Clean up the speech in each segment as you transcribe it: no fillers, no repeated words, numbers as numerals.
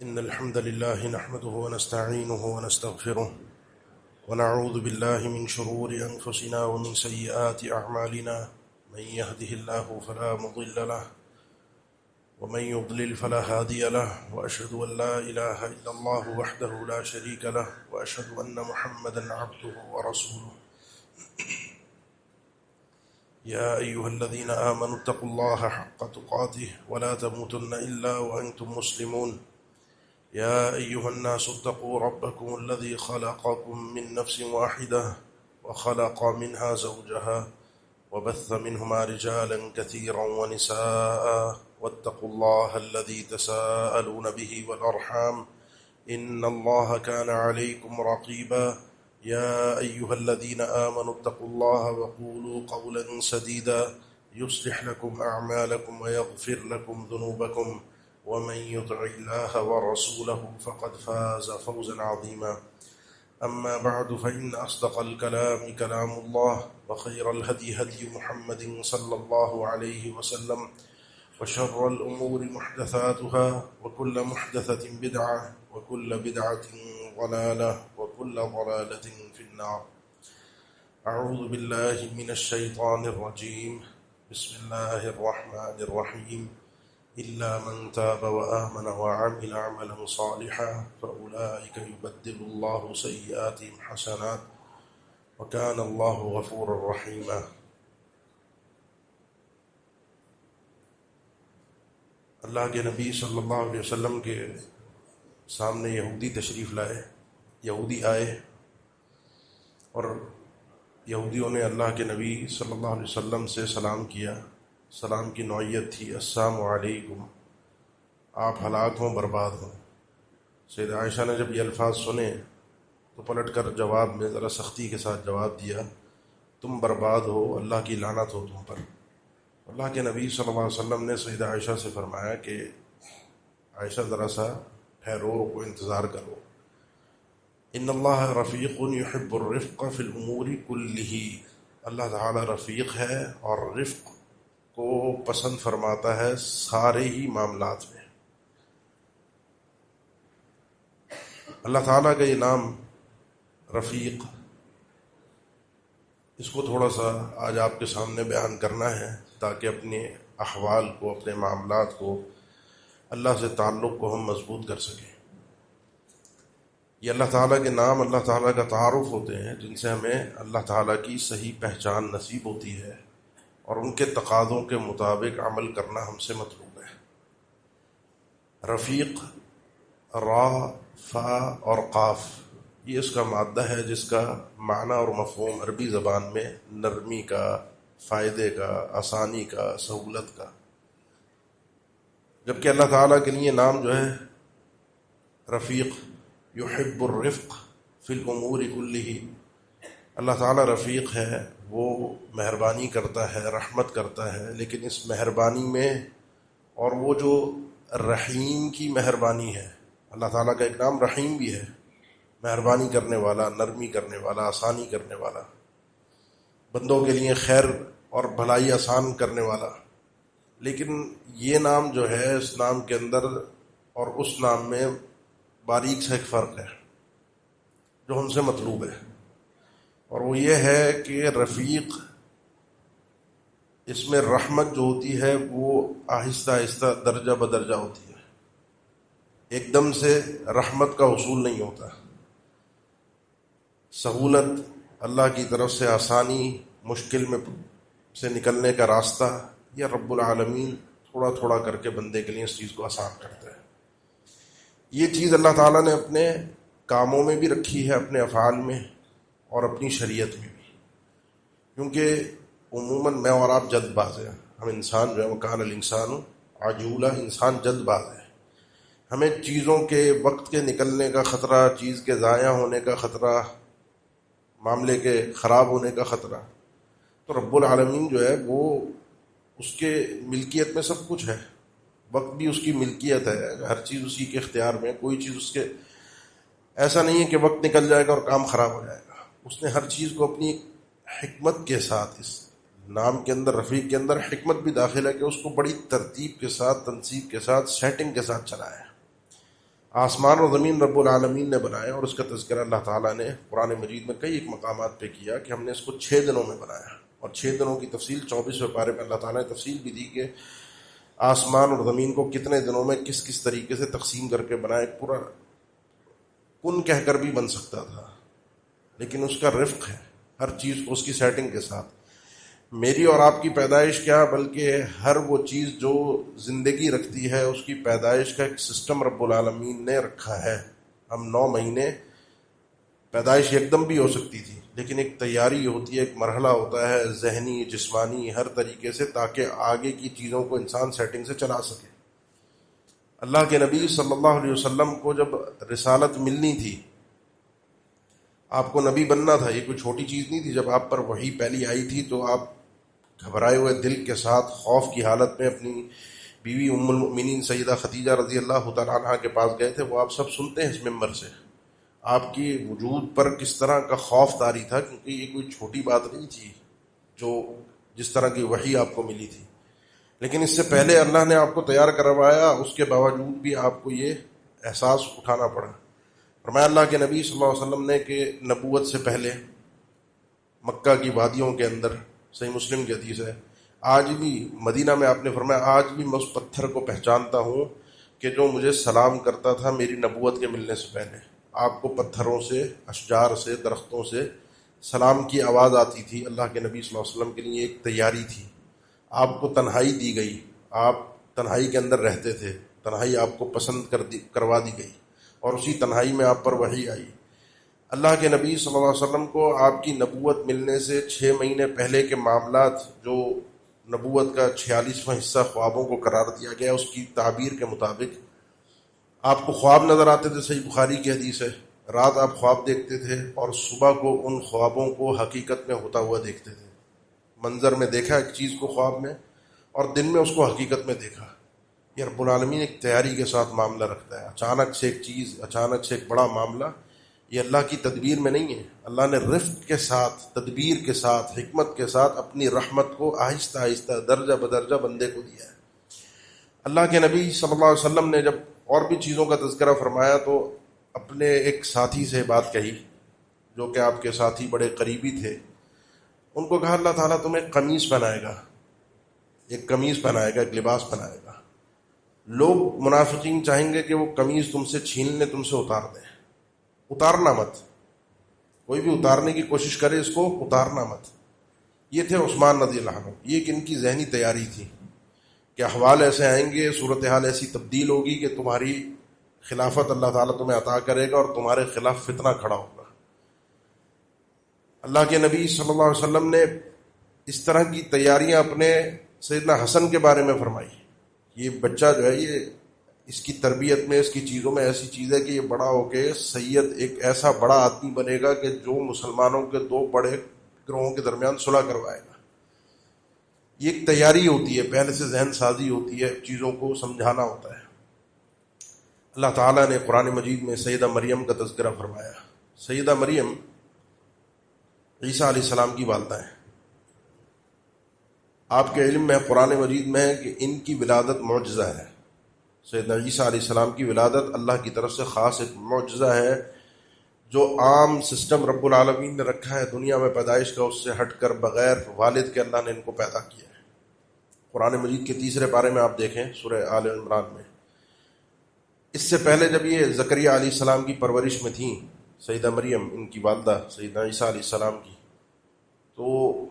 إن الحمد لله نحمده ونستعينه ونستغفره ونعوذ بالله من شرور أنفسنا ومن سيئات أعمالنا من يهده الله فلا مضل له ومن يضلل فلا هادي له وأشهد أن لا إله إلا الله وحده لا شريك له وأشهد أن محمدا عبده ورسوله يا أيها الذين آمنوا اتقوا الله حق تقاته ولا تموتن إلا وأنتم مسلمون يا أيها الناس اتقوا ربكم الذي خلقكم من نفس واحدة وخلق منها زوجها وبث منهما رجالا كثيرا ونساء واتقوا الله الذي تساءلون به والأرحام إن الله كان عليكم رقيبا يا أيها الذين آمنوا اتقوا الله وقولوا قولا سديدا يصلح لكم أعمالكم ويغفر لكم ذنوبكم ومن يطع الله ورسوله فقد فاز فوزا عظيما أما بعد فإن أصدق الكلام كلام الله وخير الهدي هدي محمد صلى الله عليه وسلم وشر الأمور محدثاتها وكل محدثة بدعة وكل بدعة ضلالة وكل ضلالة في النار. أعوذ بالله من الشيطان الرجيم. بسم الله الرحمن الرحيم. إلا من تاب وآمن وعمل عملا صالحا فأولئك يبدل الله سيئاتهم حسنات وكان الله غفورا رحيما. اللہ کے نبی صلی اللہ علیہ وسلم کے سامنے یہودی تشریف لائے، یہودی آئے اور یہودیوں نے اللہ کے نبی صلی اللہ علیہ وسلم سے سلام کیا. سلام کی نوعیت تھی السلام علیکم، آپ ہلاک ہوں، برباد ہوں. سیدہ عائشہ نے جب یہ الفاظ سنے تو پلٹ کر جواب میں ذرا سختی کے ساتھ جواب دیا، تم برباد ہو، اللہ کی لعنت ہو تم پر. اللہ کے نبی صلی اللہ علیہ وسلم نے سیدہ عائشہ سے فرمایا کہ عائشہ ذرا سا ٹھہرو، کو انتظار کرو. ان اللہ رفیق یحب الرفق فی الامور کلہ، اللہ تعالی رفیق ہے اور رفق کو پسند فرماتا ہے سارے ہی معاملات میں. اللہ تعالیٰ کا یہ نام رفیق، اس کو تھوڑا سا آج آپ کے سامنے بیان کرنا ہے تاکہ اپنے احوال کو، اپنے معاملات کو، اللہ سے تعلق کو ہم مضبوط کر سکیں. یہ اللہ تعالیٰ کے نام اللہ تعالیٰ کا تعارف ہوتے ہیں جن سے ہمیں اللہ تعالیٰ کی صحیح پہچان نصیب ہوتی ہے اور ان کے تقاضوں کے مطابق عمل کرنا ہم سے مطلوب ہے. رفیق، را، فا اور قاف، یہ اس کا مادہ ہے جس کا معنی اور مفہوم عربی زبان میں نرمی کا، فائدے کا، آسانی کا، سہولت کا. جبکہ اللہ تعالیٰ کے لیے نام جو ہے رفیق، یحب الرفق فی الامور کلہ، اللہ تعالیٰ رفیق ہے، وہ مہربانی کرتا ہے، رحمت کرتا ہے، لیکن اس مہربانی میں اور وہ جو رحیم کی مہربانی ہے، اللہ تعالیٰ کا ایک نام رحیم بھی ہے، مہربانی کرنے والا، نرمی کرنے والا، آسانی کرنے والا، بندوں کے لیے خیر اور بھلائی آسان کرنے والا. لیکن یہ نام جو ہے، اس نام کے اندر اور اس نام میں باریک سے ایک فرق ہے جو ہم سے مطلوب ہے، اور وہ یہ ہے کہ رفیق، اس میں رحمت جو ہوتی ہے وہ آہستہ آہستہ درجہ بدرجہ ہوتی ہے، ایک دم سے رحمت کا حصول نہیں ہوتا. سہولت، اللہ کی طرف سے آسانی، مشکل میں سے نکلنے کا راستہ، یا رب العالمین تھوڑا تھوڑا کر کے بندے کے لیے اس چیز کو آسان کرتا ہے. یہ چیز اللہ تعالیٰ نے اپنے کاموں میں بھی رکھی ہے، اپنے افعال میں اور اپنی شریعت میں بھی. کیونکہ عموماً میں اور آپ جلد باز ہیں، ہم انسان جو ہے وکان الانسان عجولا، انسان جلد باز ہے. ہمیں چیزوں کے وقت کے نکلنے کا خطرہ، چیز کے ضائع ہونے کا خطرہ، معاملے کے خراب ہونے کا خطرہ. تو رب العالمین جو ہے وہ اس کے ملکیت میں سب کچھ ہے، وقت بھی اس کی ملکیت ہے، ہر چیز اسی کے اختیار میں. کوئی چیز اس کے ایسا نہیں ہے کہ وقت نکل جائے گا اور کام خراب ہو جائے گا. اس نے ہر چیز کو اپنی حکمت کے ساتھ، اس نام کے اندر، رفیق کے اندر حکمت بھی داخل ہے کہ اس کو بڑی ترتیب کے ساتھ، تنصیب کے ساتھ، سیٹنگ کے ساتھ چلایا ہے. آسمان اور زمین رب العالمین نے بنایا، اور اس کا تذکرہ اللہ تعالیٰ نے قرآن مجید میں کئی ایک مقامات پہ کیا کہ ہم نے اس کو 6 دنوں میں بنایا، اور 6 دنوں کی تفصیل 24ویں پارے میں اللہ تعالیٰ نے تفصیل بھی دی کہ آسمان اور زمین کو کتنے دنوں میں کس کس طریقے سے تقسیم کر کے بنایا۔ ایک پورا کن کہہ کر بھی بن سکتا تھا، لیکن اس کا رفق ہے، ہر چیز کو اس کی سیٹنگ کے ساتھ۔ میری اور آپ کی پیدائش کیا، بلکہ ہر وہ چیز جو زندگی رکھتی ہے اس کی پیدائش کا ایک سسٹم رب العالمین نے رکھا ہے۔ ہم 9 مہینے، پیدائش یکدم بھی ہو سکتی تھی، لیکن ایک تیاری ہوتی ہے، ایک مرحلہ ہوتا ہے ذہنی، جسمانی، ہر طریقے سے، تاکہ آگے کی چیزوں کو انسان سیٹنگ سے چلا سکے۔ اللہ کے نبی صلی اللہ علیہ وسلم کو جب رسالت ملنی تھی، آپ کو نبی بننا تھا، یہ کوئی چھوٹی چیز نہیں تھی۔ جب آپ پر وحی پہلی آئی تھی تو آپ گھبرائے ہوئے دل کے ساتھ، خوف کی حالت میں اپنی بیوی ام المؤمنین سیدہ خدیجہ رضی اللہ تعالیٰ عنہا کے پاس گئے تھے۔ وہ آپ سب سنتے ہیں اس ممبر سے، آپ کی وجود پر کس طرح کا خوف طاری تھا، کیونکہ یہ کوئی چھوٹی بات نہیں تھی جو جس طرح کی وحی آپ کو ملی تھی۔ لیکن اس سے پہلے اللہ نے آپ کو تیار کروایا، اس کے باوجود بھی آپ کو یہ احساس اٹھانا پڑا۔ فرمایا اللہ کے نبی صلی اللہ علیہ وسلم نے کہ نبوت سے پہلے مکہ کی وادیوں کے اندر، صحیح مسلم کی حدیث ہے، آج بھی مدینہ میں آپ نے فرمایا آج بھی میں اس پتھر کو پہچانتا ہوں کہ جو مجھے سلام کرتا تھا میری نبوت کے ملنے سے پہلے۔ آپ کو پتھروں سے، اشجار سے، درختوں سے سلام کی آواز آتی تھی۔ اللہ کے نبی صلی اللہ علیہ وسلم کے لیے ایک تیاری تھی۔ آپ کو تنہائی دی گئی، آپ تنہائی کے اندر رہتے تھے، تنہائی آپ کو پسند کروا دی گئی، اور اسی تنہائی میں آپ پر وحی آئی۔ اللہ کے نبی صلی اللہ علیہ وسلم کو آپ کی نبوت ملنے سے 6 مہینے پہلے کے معاملات، جو نبوت کا 46واں حصہ خوابوں کو قرار دیا گیا، اس کی تعبیر کے مطابق آپ کو خواب نظر آتے تھے۔ صحیح بخاری کی حدیث ہے، رات آپ خواب دیکھتے تھے اور صبح کو ان خوابوں کو حقیقت میں ہوتا ہوا دیکھتے تھے۔ منظر میں دیکھا ایک چیز کو خواب میں، اور دن میں اس کو حقیقت میں دیکھا۔ یہ رب العالمین ایک تیاری کے ساتھ معاملہ رکھتا ہے۔ اچانک سے ایک چیز، اچانک سے ایک بڑا معاملہ، یہ اللہ کی تدبیر میں نہیں ہے۔ اللہ نے رفق کے ساتھ، تدبیر کے ساتھ، حکمت کے ساتھ اپنی رحمت کو آہستہ آہستہ، درجہ بدرجہ بندے کو دیا ہے۔ اللہ کے نبی صلی اللہ علیہ وسلم نے جب اور بھی چیزوں کا تذکرہ فرمایا تو اپنے ایک ساتھی سے بات کہی، جو کہ آپ کے ساتھی بڑے قریبی تھے۔ ان کو کہا اللہ تعالیٰ تمہیں قمیص پہنائے گا، ایک قمیص پہنائے گا، ایک لباس پہنائے گا۔ لوگ منافقین چاہیں گے کہ وہ قمیص تم سے چھین لیں، تم سے اتار دیں۔ اتارنا مت، کوئی بھی اتارنے کی کوشش کرے اس کو اتارنا مت۔ یہ تھے عثمان رضی اللہ عنہ، یہ ایک ان کی ذہنی تیاری تھی کہ احوال ایسے آئیں گے، صورتحال ایسی تبدیل ہوگی کہ تمہاری خلافت اللہ تعالیٰ تمہیں عطا کرے گا اور تمہارے خلاف فتنہ کھڑا ہوگا۔ اللہ کے نبی صلی اللہ علیہ وسلم نے اس طرح کی تیاریاں اپنے سیدنا حسن کے بارے میں فرمائی۔ یہ بچہ جو ہے، یہ اس کی تربیت میں، اس کی چیزوں میں ایسی چیز ہے کہ یہ بڑا ہو کے سید، ایک ایسا بڑا آدمی بنے گا کہ جو مسلمانوں کے 2 بڑے گروہوں کے درمیان صلح کروائے گا۔ یہ ایک تیاری ہوتی ہے، پہلے سے ذہن سازی ہوتی ہے، چیزوں کو سمجھانا ہوتا ہے۔ اللہ تعالیٰ نے قرآن مجید میں سیدہ مریم کا تذکرہ فرمایا۔ سیدہ مریم عیسیٰ علیہ السلام کی والدہ ہیں۔ آپ کے علم میں قرآن مجید میں ہے کہ ان کی ولادت معجزہ ہے۔ سیدنا عیسیٰ علیہ السلام کی ولادت اللہ کی طرف سے خاص ایک معجزہ ہے، جو عام سسٹم رب العالمین نے رکھا ہے دنیا میں پیدائش کا، اس سے ہٹ کر بغیر والد کے اللہ نے ان کو پیدا کیا ہے۔ قرآن مجید کے 3 پارے میں آپ دیکھیں، سورہ آل عمران میں۔ اس سے پہلے جب یہ زکریا علیہ السلام کی پرورش میں تھیں، سیدہ مریم ان کی والدہ سیدنا عیسیٰ علیہ السلام کی، تو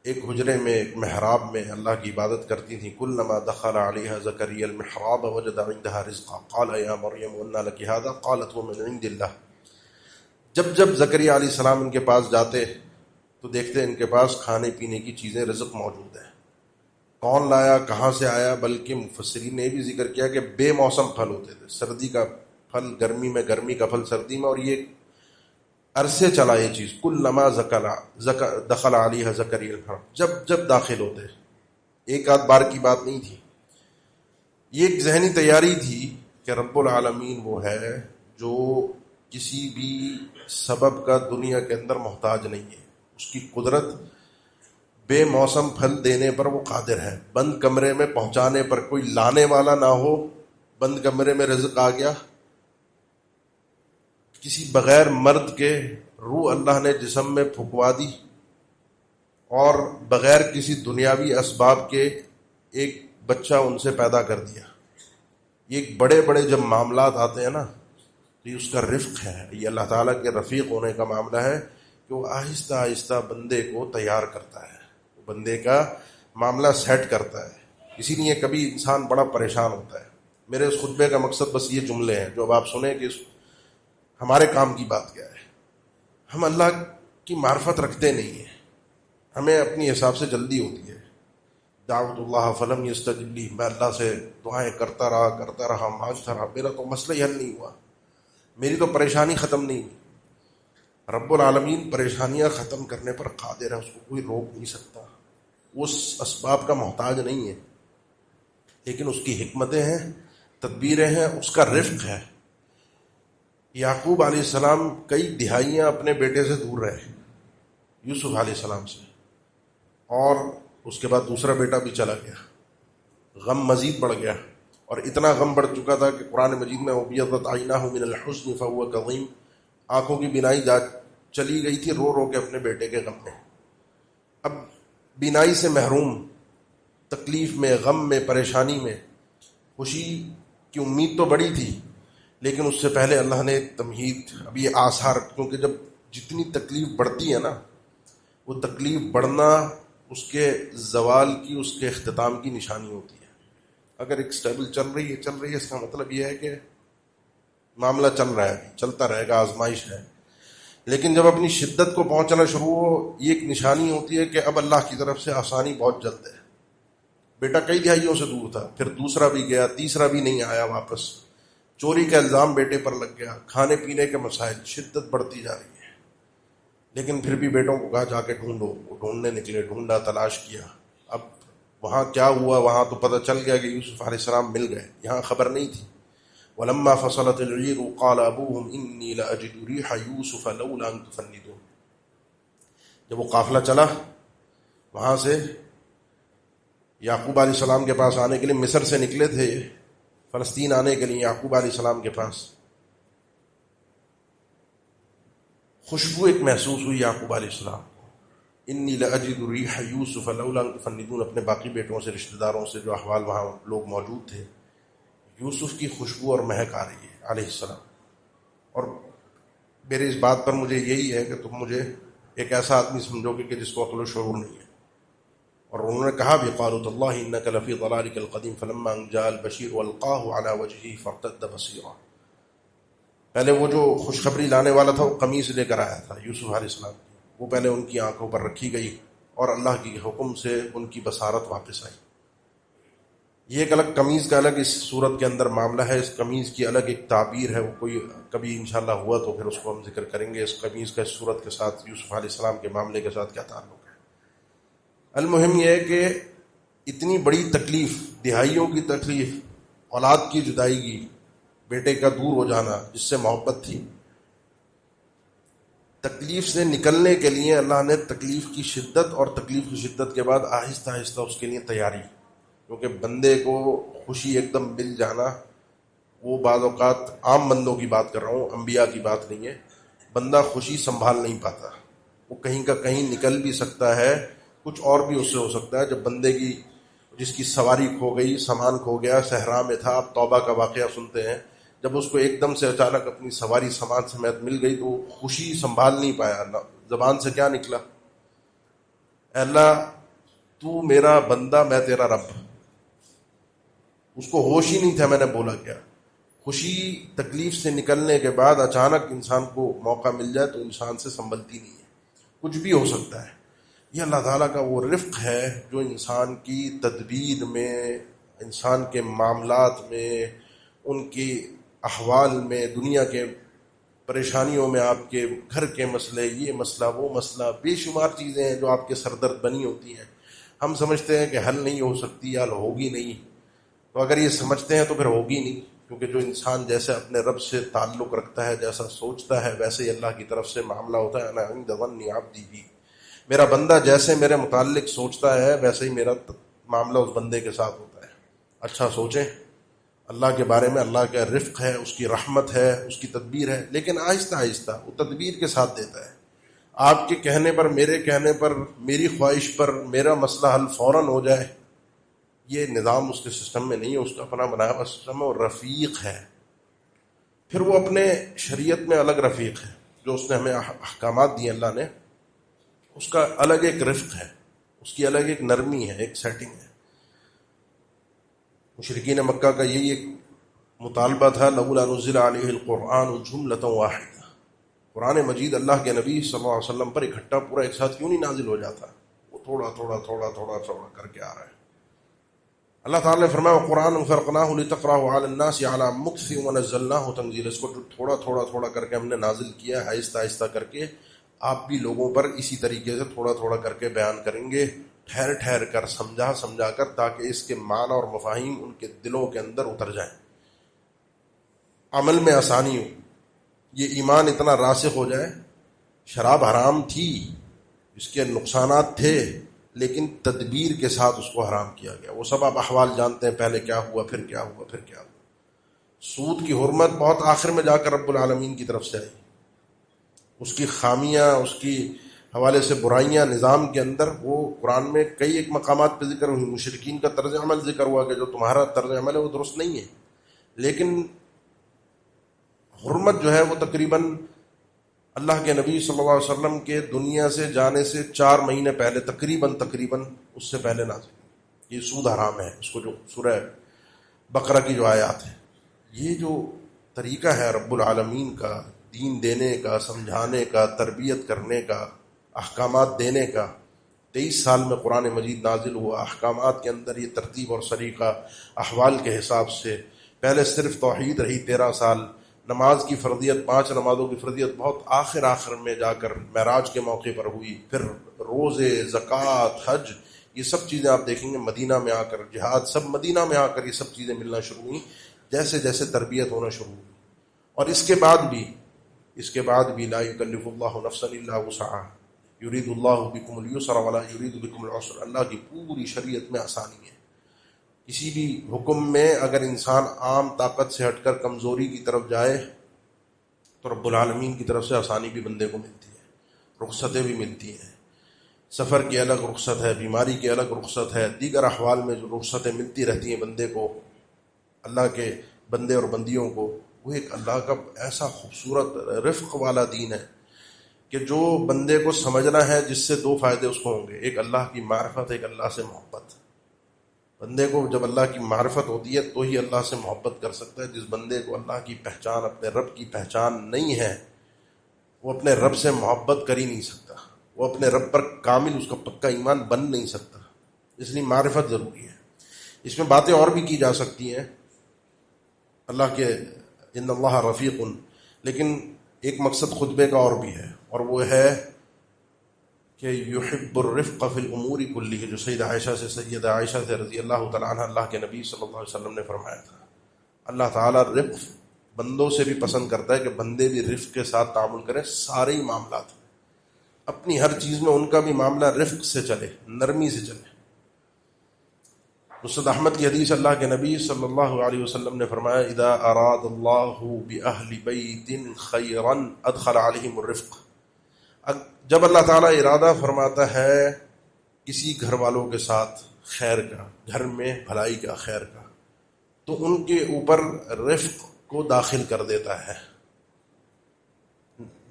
ایک حجرے میں، ایک محراب میں اللہ کی عبادت کرتی تھیں۔ کلما دخل علیہا زکریا المحراب وجد عندها رزقا قال یا مریم انى لك هذا قالت هو من عند اللہ۔ جب زکریا علیہ السلام ان کے پاس جاتے تو دیکھتے ان کے پاس کھانے پینے کی چیزیں، رزق موجود ہے۔ کون لایا، کہاں سے آیا؟ بلکہ مفسرین نے بھی ذکر کیا کہ بے موسم پھل ہوتے تھے، سردی کا پھل گرمی میں، گرمی کا پھل سردی میں، اور یہ عرصے چلا یہ چیز۔ کلما دخل علیہ زکریا المحراب، جب داخل ہوتے، ایک آدھ بار کی بات نہیں تھی۔ یہ ایک ذہنی تیاری تھی کہ رب العالمین وہ ہے جو کسی بھی سبب کا دنیا کے اندر محتاج نہیں ہے۔ اس کی قدرت بے موسم پھل دینے پر وہ قادر ہے، بند کمرے میں پہنچانے پر، کوئی لانے والا نہ ہو، بند کمرے میں رزق آ گیا، کسی بغیر مرد کے روح اللہ نے جسم میں پھکوا دی اور بغیر کسی دنیاوی اسباب کے ایک بچہ ان سے پیدا کر دیا. یہ بڑے بڑے جب معاملات آتے ہیں نا تو یہ اس کا رفق ہے، یہ اللہ تعالیٰ کے رفیق ہونے کا معاملہ ہے کہ وہ آہستہ آہستہ بندے کو تیار کرتا ہے، بندے کا معاملہ سیٹ کرتا ہے. اسی لیے کبھی انسان بڑا پریشان ہوتا ہے. میرے اس خطبے کا مقصد بس یہ جملے ہیں جو اب آپ سنیں کہ ہمارے کام کی بات کیا ہے. ہم اللہ کی معرفت رکھتے نہیں ہیں، ہمیں اپنی حساب سے جلدی ہوتی ہے. دعوت اللہ فلم یستجب لی، میں اللہ سے دعائیں کرتا رہا مانگتا رہا، میرا تو مسئلہ ہی حل نہیں ہوا، میری تو پریشانی ختم نہیں ہوئی. رب العالمین پریشانیاں ختم کرنے پر قادر ہے، اس کو کوئی روک نہیں سکتا. وہ اس اسباب کا محتاج نہیں ہے، لیکن اس کی حکمتیں ہیں، تدبیریں ہیں، اس کا رفق ہے. یعقوب علیہ السلام کئی دہائیاں اپنے بیٹے سے دور رہے، یوسف علیہ السلام سے، اور اس کے بعد دوسرا بیٹا بھی چلا گیا. غم مزید بڑھ گیا، اور اتنا غم بڑھ چکا تھا کہ قرآن مجید میں وَبِيَضَّتْ عَيْنَاهُ مِنَ الْحُزْنِ فَهُوَ كَظِيمٌ، آنکھوں کی بینائی چلی گئی تھی رو رو کے اپنے بیٹے کے غم میں. اب بینائی سے محروم، تکلیف میں، غم میں، پریشانی میں، خوشی کی امید تو بڑی تھی، لیکن اس سے پہلے اللہ نے تمہید، اب یہ آثار، کیونکہ جب جتنی تکلیف بڑھتی ہے نا، وہ تکلیف بڑھنا اس کے زوال کی، اس کے اختتام کی نشانی ہوتی ہے. اگر ایک سٹیبل چل رہی ہے، اس کا مطلب یہ ہے کہ معاملہ چل رہا ہے، چلتا رہے گا، آزمائش ہے. لیکن جب اپنی شدت کو پہنچنا شروع ہو، یہ ایک نشانی ہوتی ہے کہ اب اللہ کی طرف سے آسانی بہت جلد ہے. بیٹا کئی دہائیوں سے دور تھا، پھر دوسرا بھی گیا، تیسرا بھی نہیں آیا واپس، چوری کا الزام بیٹے پر لگ گیا، کھانے پینے کے مسائل، شدت بڑھتی جا رہی ہے. لیکن پھر بھی بیٹوں کو کہا جا کے ڈھونڈو، وہ ڈھونڈنے نکلے، ڈھونڈا، تلاش کیا. اب وہاں کیا ہوا، وہاں تو پتہ چل گیا کہ یوسف علیہ السلام مل گئے، یہاں خبر نہیں تھی. وَلَمَّا فَصَلَتِ الْعِيرُ قَالَ أَبُوهُمْ إِنِّي لَأَجِدُ رِيحَ يُوسُفَ لَوْلَا أَن تُفَنِّدُونِ. جب وہ قافلہ چلا وہاں سے یعقوب علیہ السلام کے پاس آنے کے لیے، مصر سے نکلے تھے فلسطین آنے کے لیے یعقوب علیہ السلام کے پاس، خوشبو ایک محسوس ہوئی یعقوب علیہ السلام کو. انی لأجد ریح یوسف لولا ان تفندون، اپنے باقی بیٹوں سے، رشتہ داروں سے جو احوال وہاں لوگ موجود تھے، یوسف کی خوشبو اور مہک آ رہی ہے علیہ السلام. اور میرے اس بات پر مجھے یہی ہے کہ تم مجھے ایک ایسا آدمی سمجھو گے کہ جس کو عقل و شعور نہیں ہے. اور انہوں نے کہا بھی قالوا تاللہ انک لفی ضلالک القدیم فلما ان جاء البشیر والقاہ علی وجہہ فارتد بصیرا. پہلے وہ جو خوشخبری لانے والا تھا وہ قمیص لے کر آیا تھا یوسف علیہ السلام کی، وہ پہلے ان کی آنکھوں پر رکھی گئی اور اللہ کی حکم سے ان کی بصارت واپس آئی. یہ ایک الگ قمیض کا الگ اس صورت کے اندر معاملہ ہے، اس قمیض کی الگ ایک تعبیر ہے، وہ کوئی کبھی انشاءاللہ ہوا تو پھر اس کو ہم ذکر کریں گے. اس قمیض کا اس صورت کے ساتھ، یوسف علیہ السلام کے معاملے کے ساتھ کیا تعلق ہے. المہم یہ ہے کہ اتنی بڑی تکلیف، دہائیوں کی تکلیف، اولاد کی جدائی کی، بیٹے کا دور ہو جانا جس سے محبت تھی، تکلیف سے نکلنے کے لیے اللہ نے تکلیف کی شدت اور تکلیف کی شدت کے بعد آہستہ آہستہ اس کے لیے تیاری. کیونکہ بندے کو خوشی ایک دم مل جانا، وہ بعض اوقات عام بندوں کی بات کر رہا ہوں، انبیاء کی بات نہیں ہے، بندہ خوشی سنبھال نہیں پاتا، وہ کہیں کا کہیں نکل بھی سکتا ہے، کچھ اور بھی اس سے ہو سکتا ہے. جب بندے کی، جس کی سواری کھو گئی، سامان کھو گیا، صحرا میں تھا، آپ توبہ کا واقعہ سنتے ہیں، جب اس کو ایک دم سے اچانک اپنی سواری سامان سمیت مل گئی تو خوشی سنبھال نہیں پایا. زبان سے کیا نکلا؟ اے اللہ تو میرا بندہ، میں تیرا رب. اس کو ہوش ہی نہیں تھا میں نے بولا کیا. خوشی تکلیف سے نکلنے کے بعد اچانک انسان کو موقع مل جائے تو انسان سے سنبھلتی نہیں ہے، کچھ بھی ہو سکتا ہے. یہ اللہ تعالیٰ کا وہ رفق ہے جو انسان کی تدبیر میں، انسان کے معاملات میں، ان کی احوال میں، دنیا کے پریشانیوں میں، آپ کے گھر کے مسئلے، یہ مسئلہ، وہ مسئلہ، بے شمار چیزیں ہیں جو آپ کے سردرد بنی ہوتی ہیں. ہم سمجھتے ہیں کہ حل نہیں ہو سکتی یا حل ہوگی نہیں، تو اگر یہ سمجھتے ہیں تو پھر ہوگی نہیں. کیونکہ جو انسان جیسے اپنے رب سے تعلق رکھتا ہے، جیسا سوچتا ہے، ویسے ہی اللہ کی طرف سے معاملہ ہوتا ہے. انا عند ظن عبدی بی، میرا بندہ جیسے میرے متعلق سوچتا ہے ویسے ہی میرا معاملہ اس بندے کے ساتھ ہوتا ہے. اچھا سوچیں، اللہ کے بارے میں اللہ کا رفق ہے، اس کی رحمت ہے، اس کی تدبیر ہے، لیکن آہستہ آہستہ وہ تدبیر کے ساتھ دیتا ہے۔ آپ کے کہنے پر، میرے کہنے پر، میری خواہش پر میرا مسئلہ حل فوراً ہو جائے، یہ نظام اس کے سسٹم میں نہیں ہے، اس کا اپنا بنایا ہوا سسٹم ہے، اور رفیق ہے۔ پھر وہ اپنے شریعت میں الگ رفیق ہے، جو اس نے ہمیں احکامات دیے اللہ نے، اس کا الگ ایک رفق ہے، اس کی الگ ایک نرمی ہے، ایک سیٹنگ ہے۔ مشرکین مکہ کا یہی ایک مطالبہ تھا، لولا نزل علیہ القرآن جملۃ واحدہ، قرآن مجید اللہ کے نبی صلی اللہ علیہ وسلم پر اکٹھا پورا ایک ساتھ کیوں نہیں نازل ہو جاتا؟ وہ تھوڑا تھوڑا تھوڑا تھوڑا تھوڑا کر کے آ رہا ہے۔ اللہ تعالیٰ نے فرمایا قرآن فرقناہ لتقرأہ علی الناس علی مکث ونزلناہ تنزیلا، اس کو جو تھوڑا تھوڑا تھوڑا کر کے ہم نے نازل کیا، آہستہ آہستہ کر کے آپ بھی لوگوں پر اسی طریقے سے تھوڑا تھوڑا کر کے بیان کریں گے، ٹھہر ٹھہر کر، سمجھا سمجھا کر، تاکہ اس کے معنی اور مفاہیم ان کے دلوں کے اندر اتر جائیں، عمل میں آسانی ہو، یہ ایمان اتنا راسخ ہو جائے۔ شراب حرام تھی، اس کے نقصانات تھے، لیکن تدبیر کے ساتھ اس کو حرام کیا گیا۔ وہ سب آپ احوال جانتے ہیں، پہلے کیا ہوا، پھر کیا ہوا، پھر کیا ہوا۔ سود کی حرمت بہت آخر میں جا کر رب العالمین کی طرف سے آئی، اس کی خامیاں، اس کی حوالے سے برائیاں نظام کے اندر، وہ قرآن میں کئی ایک مقامات پہ ذکر ہوئی، مشرکین کا طرز عمل ذکر ہوا کہ جو تمہارا طرز عمل ہے وہ درست نہیں ہے، لیکن حرمت جو ہے وہ تقریباً اللہ کے نبی صلی اللہ علیہ وسلم کے دنیا سے جانے سے 4 مہینے پہلے تقریباً اس سے پہلے نازل ہوئی۔ یہ سود حرام ہے، اس کو جو سورہ بقرہ کی جو آیات ہے، یہ جو طریقہ ہے رب العالمین کا دین دینے کا، سمجھانے کا، تربیت کرنے کا، احکامات دینے کا، 23 سال میں قرآن مجید نازل ہوا، احکامات کے اندر یہ ترتیب اور سلیقہ احوال کے حساب سے۔ پہلے صرف توحید رہی 13 سال، نماز کی فرضیت، 5 نمازوں کی فرضیت بہت آخر میں جا کر معراج کے موقع پر ہوئی، پھر روزے، زکوٰۃ، حج، یہ سب چیزیں آپ دیکھیں گے مدینہ میں آ کر، جہاد، سب مدینہ میں آ کر یہ سب چیزیں ملنا شروع ہوئیں، جیسے جیسے تربیت ہونا شروع ہوئی۔ اور اس کے بعد بھی لا یکلف اللہ نفسا الا وسعہا یرید اللہ بکم الیسر ولا یرید بکم العسر، اللہ کی پوری شریعت میں آسانی ہے۔ کسی بھی حکم میں اگر انسان عام طاقت سے ہٹ کر کمزوری کی طرف جائے تو رب العالمین کی طرف سے آسانی بھی بندے کو ملتی ہے، رخصتیں بھی ملتی ہیں، سفر کی الگ رخصت ہے، بیماری کی الگ رخصت ہے، دیگر احوال میں جو رخصتیں ملتی رہتی ہیں بندے کو، اللہ کے بندے اور بندیوں کو، وہ ایک اللہ کا ایسا خوبصورت رفق والا دین ہے کہ جو بندے کو سمجھنا ہے، جس سے 2 فائدے اس کو ہوں گے، ایک اللہ کی معرفت، ایک اللہ سے محبت۔ بندے کو جب اللہ کی معرفت ہوتی ہے تو ہی اللہ سے محبت کر سکتا ہے۔ جس بندے کو اللہ کی پہچان، اپنے رب کی پہچان نہیں ہے، وہ اپنے رب سے محبت کر ہی نہیں سکتا، وہ اپنے رب پر کامل، اس کا پکا ایمان بن نہیں سکتا۔ اس لیے معرفت ضروری ہے۔ اس میں باتیں اور بھی کی جا سکتی ہیں اللہ کے ان اللہ رفیق، لیکن ایک مقصد خطبے کا اور بھی ہے، اور وہ ہے کہ یحب الرفق فی الامور کلہ، جو سیدہ عائشہ سے رضی اللہ تعالیٰ عنہ اللہ کے نبی صلی اللہ علیہ وسلم نے فرمایا تھا، اللہ تعالیٰ رفق بندوں سے بھی پسند کرتا ہے کہ بندے بھی رفق کے ساتھ تعامل کریں، سارے ہی معاملات، اپنی ہر چیز میں ان کا بھی معاملہ رفق سے چلے، نرمی سے چلے۔ مسند احمد کی حدیث، اللہ کے نبی صلی اللہ علیہ وسلم نے فرمایا اذا اراد اللہ باہل بیت خیرا ادخل علیہم الرفق، جب اللہ تعالیٰ ارادہ فرماتا ہے کسی گھر والوں کے ساتھ خیر کا، گھر میں بھلائی کا، خیر کا، تو ان کے اوپر رفق کو داخل کر دیتا ہے،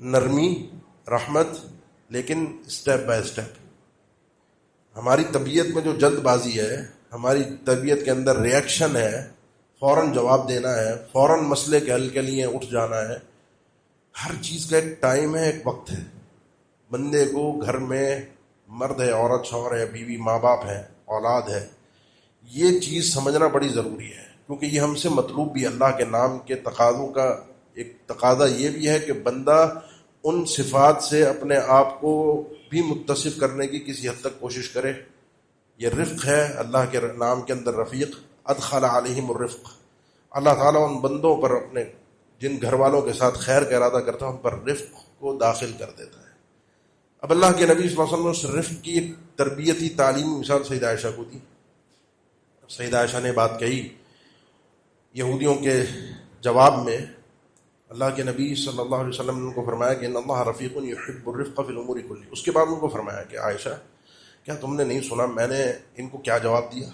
نرمی، رحمت، لیکن سٹیپ بائی سٹیپ۔ ہماری طبیعت میں جو جلد بازی ہے، ہماری طبیعت کے اندر ریئیکشن ہے، فوراً جواب دینا ہے، فوراً مسئلے کے حل کے لیے اٹھ جانا ہے، ہر چیز کا ایک ٹائم ہے، ایک وقت ہے۔ بندے کو گھر میں مرد ہے، عورت، شوہر ہے، بیوی، ماں باپ ہے، اولاد ہے، یہ چیز سمجھنا بڑی ضروری ہے، کیونکہ یہ ہم سے مطلوب بھی اللہ کے نام کے تقاضوں کا ایک تقاضا یہ بھی ہے کہ بندہ ان صفات سے اپنے آپ کو بھی متصف کرنے کی کسی حد تک کوشش کرے۔ یہ رفق ہے، اللہ کے نام کے اندر رفیق، ادخل علیہم الرفق، اللہ تعالیٰ ان بندوں پر، اپنے جن گھر والوں کے ساتھ خیر کا ارادہ کرتا ہے، ان پر رفق کو داخل کر دیتا ہے۔ اب اللہ کے نبی صلی اللہ علیہ وسلم نے اس رفق کی ایک تربیتی تعلیمی مثال سیدہ عائشہ کو دی۔ سیدہ عائشہ نے بات کہی یہودیوں کے جواب میں اللہ کے نبی صلی اللہ علیہ وسلم نے ان کو فرمایا کہ ان اللہ رفیق یحب الرفق فی الامور کلی. اس کے بعد ان کو فرمایا کہ عائشہ کیا تم نے نہیں سنا میں نے ان کو کیا جواب دیا؟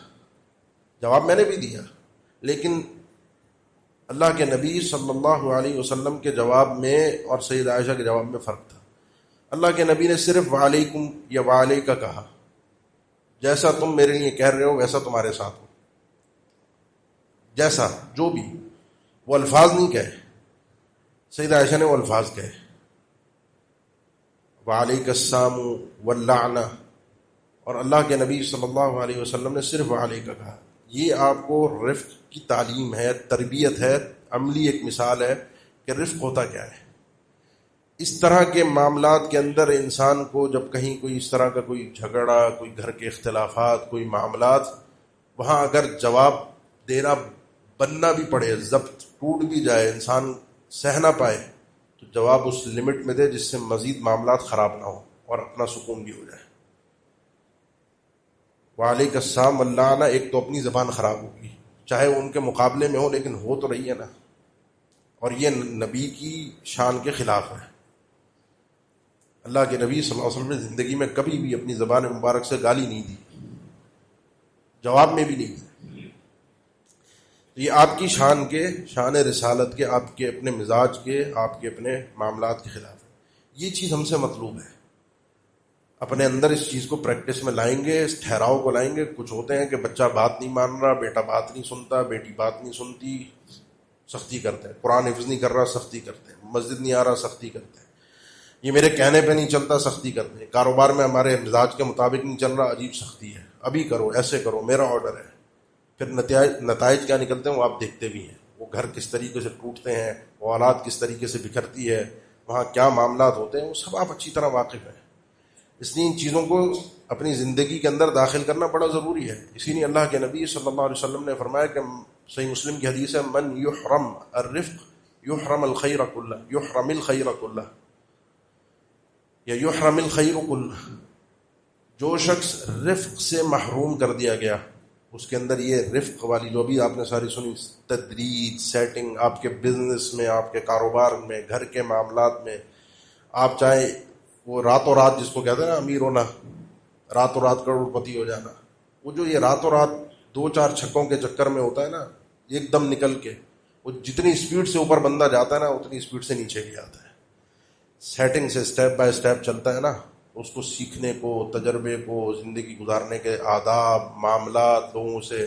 جواب میں نے بھی دیا، لیکن اللہ کے نبی صلی اللہ علیہ وسلم کے جواب میں اور سید عائشہ کے جواب میں فرق تھا. اللہ کے نبی نے صرف وعلیکم یا وعلیکہ کہا، جیسا تم میرے لیے کہہ رہے ہو ویسا تمہارے ساتھ ہو، جیسا جو بھی. وہ الفاظ نہیں کہے، سید عائشہ نے وہ الفاظ کہے وعلیک السلام واللعنہ، اور اللہ کے نبی صلی اللہ علیہ وسلم نے صرف وعلیکہ کہا. یہ آپ کو رفق کی تعلیم ہے، تربیت ہے، عملی ایک مثال ہے کہ رفق ہوتا کیا ہے. اس طرح کے معاملات کے اندر انسان کو جب کہیں کوئی اس طرح کا کوئی جھگڑا، کوئی گھر کے اختلافات، کوئی معاملات، وہاں اگر جواب دینا بننا بھی پڑے، ضبط ٹوٹ بھی جائے، انسان سہ نہ پائے، تو جواب اس لمٹ میں دے جس سے مزید معاملات خراب نہ ہو اور اپنا سکون بھی ہو جائے. وعلیک السلام واللعنہ ایک تو اپنی زبان خراب ہوگی، چاہے وہ ان کے مقابلے میں ہو، لیکن ہو تو رہی ہے نا، اور یہ نبی کی شان کے خلاف ہے. اللہ کے نبی صلی اللہ علیہ وسلم نے زندگی میں کبھی بھی اپنی زبان مبارک سے گالی نہیں دی، جواب میں بھی نہیں دی. یہ آپ کی شان رسالت کے، آپ کے اپنے مزاج کے، آپ کے اپنے معاملات کے خلاف ہے. یہ چیز ہم سے مطلوب ہے. اپنے اندر اس چیز کو پریکٹس میں لائیں گے، اس ٹھہراؤ کو لائیں گے. کچھ ہوتے ہیں کہ بچہ بات نہیں مان رہا، بیٹا بات نہیں سنتا، بیٹی بات نہیں سنتی، سختی کرتے ہیں. قرآن حفظ نہیں کر رہا، سختی کرتے ہیں. مسجد نہیں آ رہا، سختی کرتے ہیں. یہ میرے کہنے پہ نہیں چلتا، سختی کرتے ہیں. کاروبار میں ہمارے مزاج کے مطابق نہیں چل رہا، عجیب سختی ہے. ابھی کرو، ایسے کرو، میرا آرڈر ہے. پھر نتائج کیا نکلتے ہیں وہ آپ دیکھتے بھی ہیں. وہ گھر کس طریقے سے ٹوٹتے ہیں، وہ اولاد کس طریقے سے بکھرتی ہے، وہاں کیا معاملات ہوتے ہیں، وہ سب آپ اچھی طرح واقف ہیں. اس لیے ان چیزوں کو اپنی زندگی کے اندر داخل کرنا بڑا ضروری ہے. اسی لیے اللہ کے نبی صلی اللہ علیہ وسلم نے فرمایا کہ صحیح مسلم کی حدیث ہے، من یحرم الرفق یحرم الخیر کلہ، یحرم الخیر کلہ یا یحرم الخیر کلہ. جو شخص رفق سے محروم کر دیا گیا، اس کے اندر یہ رفق والی جو بھی آپ نے ساری سنی، تدریج، سیٹنگ، آپ کے بزنس میں، آپ کے کاروبار میں، گھر کے معاملات میں، آپ چاہے وہ راتوں رات جس کو کہتے ہیں نا امیر ہونا، راتوں رات کروڑ پتی ہو جانا، وہ جو یہ راتوں رات 2-4 چھکوں کے چکر میں ہوتا ہے نا، ایک دم نکل کے وہ جتنی سپیڈ سے اوپر بندہ جاتا ہے نا اتنی سپیڈ سے نیچے بھی آتا ہے. سیٹنگ سے سٹیپ بائی سٹیپ چلتا ہے نا، اس کو سیکھنے کو، تجربے کو، زندگی گزارنے کے آداب، معاملات، لوگوں سے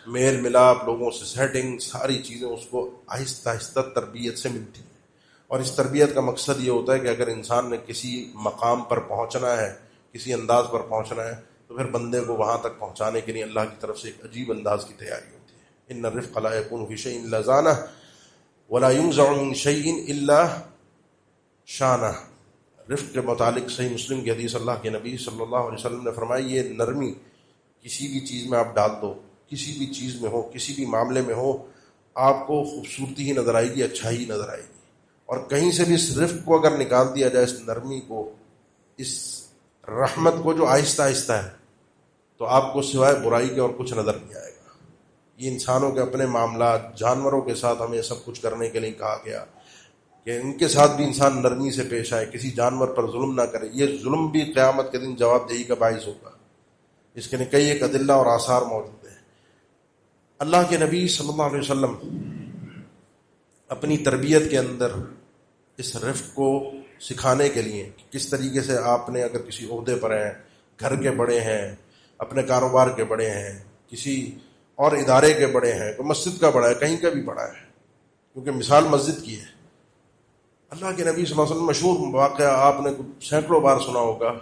میل ملاپ، لوگوں سے سیٹنگ، ساری چیزیں اس کو آہستہ آہستہ تربیت سے ملتی ہیں. اور اس تربیت کا مقصد یہ ہوتا ہے کہ اگر انسان نے کسی مقام پر پہنچنا ہے، کسی انداز پر پہنچنا ہے، تو پھر بندے کو وہاں تک پہنچانے کے لیے اللہ کی طرف سے ایک عجیب انداز کی تیاری ہوتی ہے. ان الرفق لا يكون في شيء الا زانه ولا ينزع من شيء الا شانہ. رفق کے متعلق صحیح مسلم کی حدیث اللہ کے نبی صلی اللہ علیہ وسلم نے فرمائی، یہ نرمی کسی بھی چیز میں آپ ڈال دو، کسی بھی چیز میں ہو، کسی بھی معاملے میں ہو، آپ کو خوبصورتی ہی نظر آئے گی، اچھائی ہی نظر آئے گی. اور کہیں سے بھی اس رفق کو اگر نکال دیا جائے، اس نرمی کو، اس رحمت کو جو آہستہ آہستہ ہے، تو آپ کو سوائے برائی کے اور کچھ نظر نہیں آئے گا. یہ انسانوں کے اپنے معاملات، جانوروں کے ساتھ ہمیں سب کچھ کرنے کے لیے کہا گیا کہ ان کے ساتھ بھی انسان نرمی سے پیش آئے، کسی جانور پر ظلم نہ کرے. یہ ظلم بھی قیامت کے دن جواب دہی کا باعث ہوگا. اس کے لیے کئی ایک ادلہ اور آثار موجود ہیں. اللہ کے نبی صلی اللہ علیہ وسلم اپنی تربیت کے اندر اس رفق کو سکھانے کے لیے کہ کس طریقے سے آپ نے، اگر کسی عہدے پر ہیں، گھر کے بڑے ہیں، اپنے کاروبار کے بڑے ہیں، کسی اور ادارے کے بڑے ہیں، کوئی مسجد کا بڑا ہے، کہیں کا بھی بڑا ہے، کیونکہ مثال مسجد کی ہے. اللہ کے نبی صلی اللہ علیہ وسلم مشہور واقعہ آپ نے سینکڑوں بار سنا ہوگا.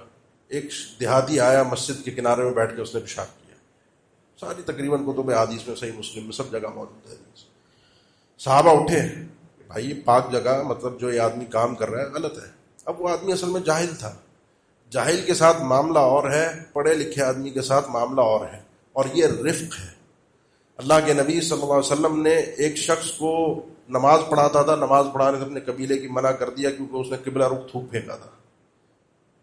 ایک دیہاتی آیا، مسجد کے کنارے میں بیٹھ کے اس نے پیشاب کیا. ساری تقریباً کتب حدیث میں، صحیح مسلم میں، سب جگہ موجود ہے. صحابہ اٹھے، بھائی یہ پاک جگہ، مطلب جو یہ آدمی کام کر رہا ہے غلط ہے. اب وہ آدمی اصل میں جاہل تھا. جاہل کے ساتھ معاملہ اور ہے، پڑھے لکھے آدمی کے ساتھ معاملہ اور ہے، اور یہ رفق ہے. اللہ کے نبی صلی اللہ علیہ وسلم نے ایک شخص کو نماز پڑھاتا تھا، نماز پڑھانے سے اپنے قبیلے کی منع کر دیا کیونکہ اس نے قبلہ رخ تھوک پھینکا تھا.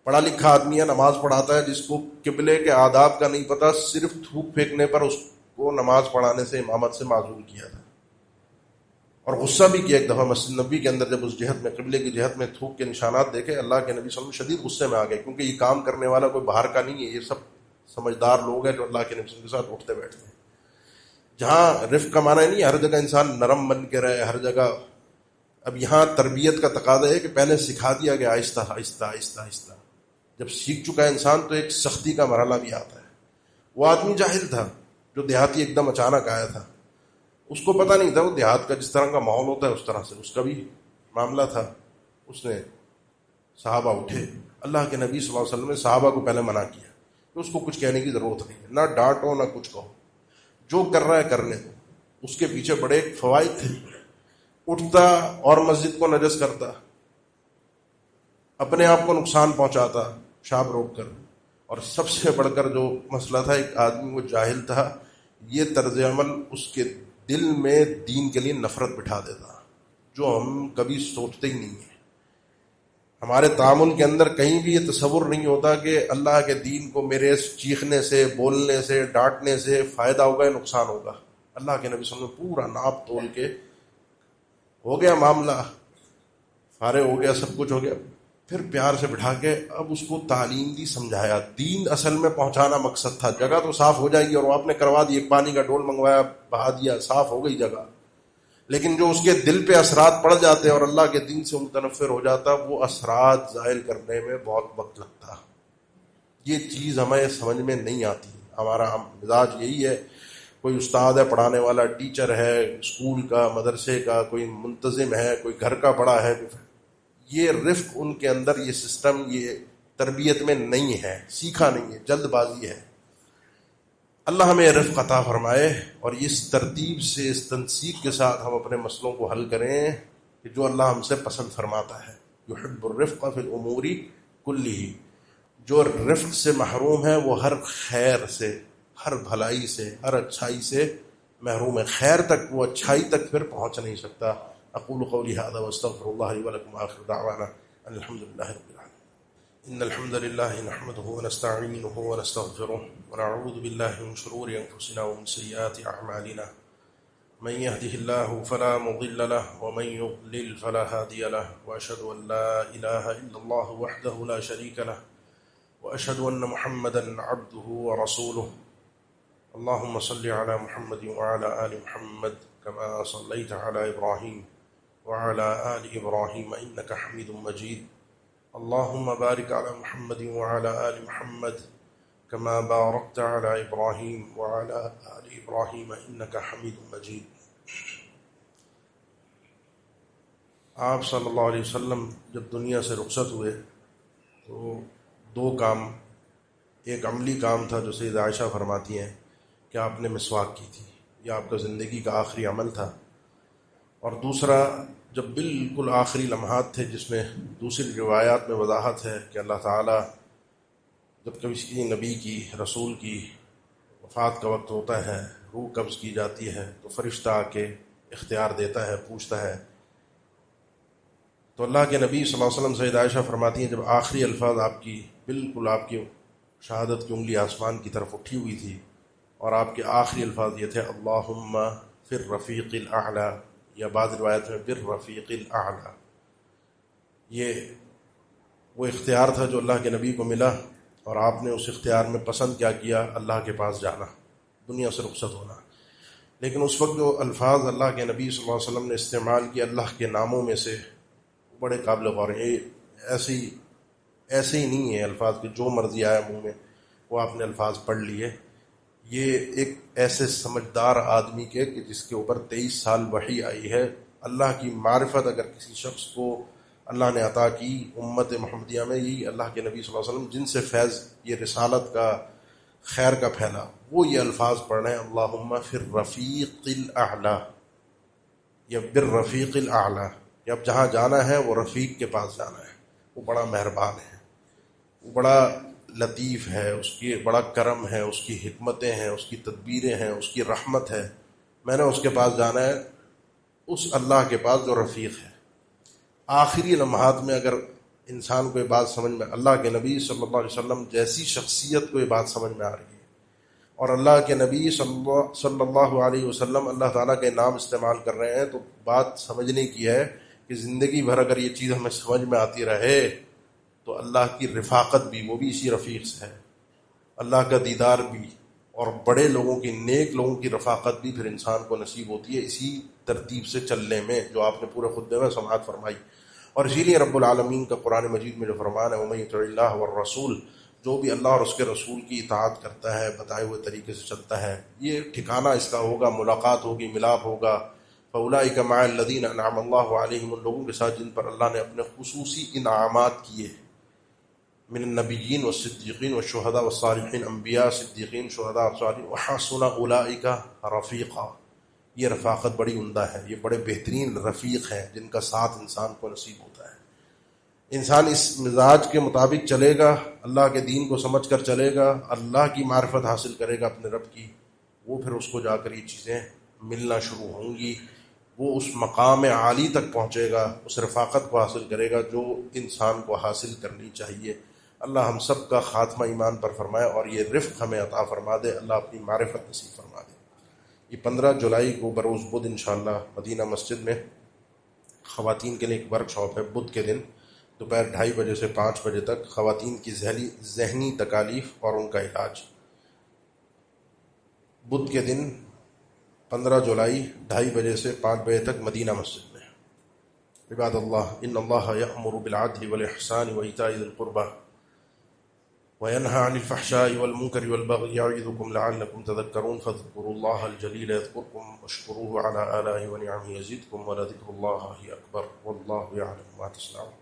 پڑھا لکھا آدمی ہے، نماز پڑھاتا ہے، جس کو قبلے کے آداب کا نہیں پتا، صرف تھوک پھینکنے پر اس کو نماز پڑھانے سے، امامت سے معزول کیا تھا. اور غصہ بھی کیا ایک دفعہ مسجد نبی کے اندر، جب اس جہت میں قبلے کی جہت میں تھوک کے نشانات دیکھے، اللہ کے نبی صلی اللہ علیہ وسلم شدید غصے میں آ گئے، کیونکہ یہ کام کرنے والا کوئی باہر کا نہیں ہے، یہ سب سمجھدار لوگ ہیں جو اللہ کے نبی صلی اللہ علیہ وسلم کے ساتھ اٹھتے بیٹھتے ہیں۔ جہاں رفق کا معنی نہیں ہر جگہ انسان نرم بن کے رہے ہر جگہ، اب یہاں تربیت کا تقاضا ہے کہ پہلے سکھا دیا گیا آہستہ آہستہ آہستہ آہستہ، جب سیکھ چکا ہے انسان تو ایک سختی کا مرحلہ بھی آتا ہے۔ وہ آدمی جاہل تھا جو دیہاتی ایک دم اچانک آیا تھا، اس کو پتہ نہیں تھا، وہ دیہات کا جس طرح کا ماحول ہوتا ہے اس طرح سے اس کا بھی معاملہ تھا۔ اس نے صحابہ اٹھے، اللہ کے نبی صلی اللہ علیہ وسلم نے صحابہ کو پہلے منع کیا کہ اس کو کچھ کہنے کی ضرورت نہیں ہے، نہ ڈانٹو نہ کچھ کہو، جو کر رہا ہے کرنے دو۔ اس کے پیچھے بڑے ایک فوائد تھے، اٹھتا اور مسجد کو نجس کرتا، اپنے آپ کو نقصان پہنچاتا شاب روک کر، اور سب سے بڑھ کر جو مسئلہ تھا، ایک آدمی وہ جاہل تھا، یہ طرز عمل اس کے دل میں دین کے لیے نفرت بٹھا دیتا، جو ہم کبھی سوچتے ہی نہیں ہیں۔ ہمارے تعامل کے اندر کہیں بھی یہ تصور نہیں ہوتا کہ اللہ کے دین کو میرے چیخنے سے، بولنے سے، ڈانٹنے سے فائدہ ہوگا یا نقصان ہوگا۔ اللہ کے نبی صلی اللہ علیہ وسلم نے پورا ناپ تول کے ہو گیا معاملہ، فارغ ہو گیا، سب کچھ ہو گیا، پھر پیار سے بٹھا کے اب اس کو تعلیم دی، سمجھایا۔ دین اصل میں پہنچانا مقصد تھا، جگہ تو صاف ہو جائے گی، اور وہ آپ نے کروا دی، ایک پانی کا ڈول منگوایا، بہا دیا، صاف ہو گئی جگہ، لیکن جو اس کے دل پہ اثرات پڑ جاتے اور اللہ کے دین سے متنفر ہو جاتا، وہ اثرات ظاہر کرنے میں بہت وقت لگتا۔ یہ چیز ہمیں سمجھ میں نہیں آتی۔ ہمارا مزاج یہی ہے، کوئی استاد ہے، پڑھانے والا ٹیچر ہے، اسکول کا، مدرسے کا، کوئی منتظم ہے، کوئی گھر کا بڑا ہے، یہ رفق ان کے اندر، یہ سسٹم، یہ تربیت میں نہیں ہے، سیکھا نہیں ہے، جلد بازی ہے۔ اللہ ہمیں رفق عطا فرمائے، اور اس ترتیب سے، اس تنسیق کے ساتھ ہم اپنے مسئلوں کو حل کریں کہ جو اللہ ہم سے پسند فرماتا ہے۔ یحب الرفق فی الامور کلہ، جو رفق سے محروم ہے وہ ہر خیر سے، ہر بھلائی سے، ہر اچھائی سے محروم ہے۔ خیر تک، وہ اچھائی تک پھر پہنچ نہیں سکتا۔ اقول قولی هذا واستغفر الله لي ولكم، آخر دعوانا ان الحمد لله رب العالمين۔ ان الحمد لله نحمده ونستعينه ونستغفره ونعوذ بالله من شرور انفسنا ومن سيئات اعمالنا، من يهده الله فلا مضل له ومن يضلل فلا هادي له، واشهد ان لا اله الا الله وحده لا شريك له، واشهد ان محمدا عبده ورسوله۔ اللهم صل على محمد وعلى آل محمد كما صليت على إبراهيم وعلى آل إبراهيم إنك حميد مجيد۔ اللهم بارك على محمد وعلى آل محمد كما باركت على إبراهيم وعلى آل إبراهيم إنك حميد مجيد۔ آپ صلی اللہ علیہ وسلم جب دنیا سے رخصت ہوئے تو دو کام، ایک عملی کام تھا جو سیدہ عائشہ فرماتی ہیں کہ آپ نے مسواک کی تھی، یہ آپ کا زندگی کا آخری عمل تھا، اور دوسرا جب بالکل آخری لمحات تھے، جس میں دوسری روایات میں وضاحت ہے کہ اللہ تعالیٰ جب کبھی کسی نبی کی، رسول کی وفات کا وقت ہوتا ہے، روح قبض کی جاتی ہے، تو فرشتہ آ کے اختیار دیتا ہے، پوچھتا ہے، تو اللہ کے نبی صلی اللہ علیہ وسلم سیدہ عائشہ فرماتی ہیں جب آخری الفاظ آپ کی، بالکل آپ کی شہادت کی انگلی آسمان کی طرف اٹھی ہوئی تھی، اور آپ کے آخری الفاظ یہ تھے اللہم فی الرفیق الاعلی، یا بعض روایت میں بالرفیق الاعلی۔ یہ وہ اختیار تھا جو اللہ کے نبی کو ملا، اور آپ نے اس اختیار میں پسند کیا کیا؟ اللہ کے پاس جانا، دنیا سے رخصت ہونا۔ لیکن اس وقت جو الفاظ اللہ کے نبی صلی اللہ علیہ وسلم نے استعمال کیا اللہ کے ناموں میں سے، بڑے قابل غور ہیں۔ ایسے ہی نہیں ہے الفاظ کہ جو مرضی آیا منہ میں وہ آپ نے الفاظ پڑھ لیے۔ یہ ایک ایسے سمجھدار آدمی کے کہ جس کے اوپر 23 سال وحی آئی ہے، اللہ کی معرفت اگر کسی شخص کو اللہ نے عطا کی امت محمدیہ میں، یہی اللہ کے نبی صلی اللہ علیہ وسلم جن سے فیض یہ رسالت کا، خیر کا پھیلا، وہ یہ الفاظ پڑھ رہے ہیں اللہم فی الرفیق الاعلی یا بالرفیق الاعلی، کہ اب جہاں جانا ہے وہ رفیق کے پاس جانا ہے۔ وہ بڑا مہربان ہے، وہ بڑا لطیف ہے، اس کی بڑا کرم ہے، اس کی حکمتیں ہیں، اس کی تدبیریں ہیں، اس کی رحمت ہے، میں نے اس کے پاس جانا ہے، اس اللہ کے پاس جو رفیق ہے۔ آخری لمحات میں اگر انسان کو یہ بات سمجھ میں، اللہ کے نبی صلی اللہ علیہ وسلم جیسی شخصیت کو یہ بات سمجھ میں آ رہی ہے، اور اللہ کے نبی صلی اللہ علیہ وسلم اللہ تعالیٰ کے نام استعمال کر رہے ہیں، تو بات سمجھنے کی ہے کہ زندگی بھر اگر یہ چیز ہمیں سمجھ میں آتی رہے تو اللہ کی رفاقت بھی، وہ بھی اسی رفیق سے ہے، اللہ کا دیدار بھی، اور بڑے لوگوں کی، نیک لوگوں کی رفاقت بھی پھر انسان کو نصیب ہوتی ہے اسی ترتیب سے چلنے میں جو آپ نے پورے خطبے میں سماعت فرمائی۔ اور اسی لیے رب العالمین کا قرآن مجید میں جو فرمان ہے وَمَن يُطِعِ اللَّهَ وَالرَّسُولَ، جو بھی اللہ اور اس کے رسول کی اطاعت کرتا ہے، بتائے ہوئے طریقے سے چلتا ہے، یہ ٹھکانہ اس کا ہوگا، ملاقات ہوگی، ملاپ ہوگا۔ فَأُولَٰئِكَ مَعَ الَّذِينَ أَنْعَمَ اللَّهُ عَلَيْهِمْ، ان لوگوں کے ساتھ جن پر اللہ نے اپنے خصوصی انعامات کیے، من النبیین والصدیقین والشہداء والصالحین، انبیاء، صدیقین، شہداء اور صالحین، وحسن اولئک رفیقا، یہ رفاقت بڑی عمدہ ہے، یہ بڑے بہترین رفیق ہیں جن کا ساتھ انسان کو نصیب ہوتا ہے۔ انسان اس مزاج کے مطابق چلے گا، اللہ کے دین کو سمجھ کر چلے گا، اللہ کی معرفت حاصل کرے گا اپنے رب کی، وہ پھر اس کو جا کر یہ چیزیں ملنا شروع ہوں گی، وہ اس مقام عالی تک پہنچے گا، اس رفاقت کو حاصل کرے گا جو انسان کو حاصل کرنی چاہیے۔ اللہ ہم سب کا خاتمہ ایمان پر فرمائے اور یہ رفق ہمیں عطا فرما دے، اللہ اپنی معرفت نصیب فرما دے۔ یہ 15 جولائی کو بروز بدھ انشاءاللہ مدینہ مسجد میں خواتین کے لیے ایک ورک شاپ ہے، بدھ کے دن دوپہر 2:30 بجے سے 5 بجے تک، خواتین کی ذہنی تکالیف اور ان کا علاج۔ بدھ کے دن 15 جولائی 2:30 بجے سے 5 بجے تک مدینہ مسجد میں۔ عباد اللہ، ان اللہ یأمر بالعدل والإحسان وإیتاء ذی القربى وینہی عن الفحشاء والمنکر والبغی یعظکم لعلکم تذکرون فاذکروا اللہ الجلیل یذکرکم واشکروہ علی آلائہ ونعمہ یزدکم ولذکر اللہ اکبر واللہ یعلم ما تصنعون۔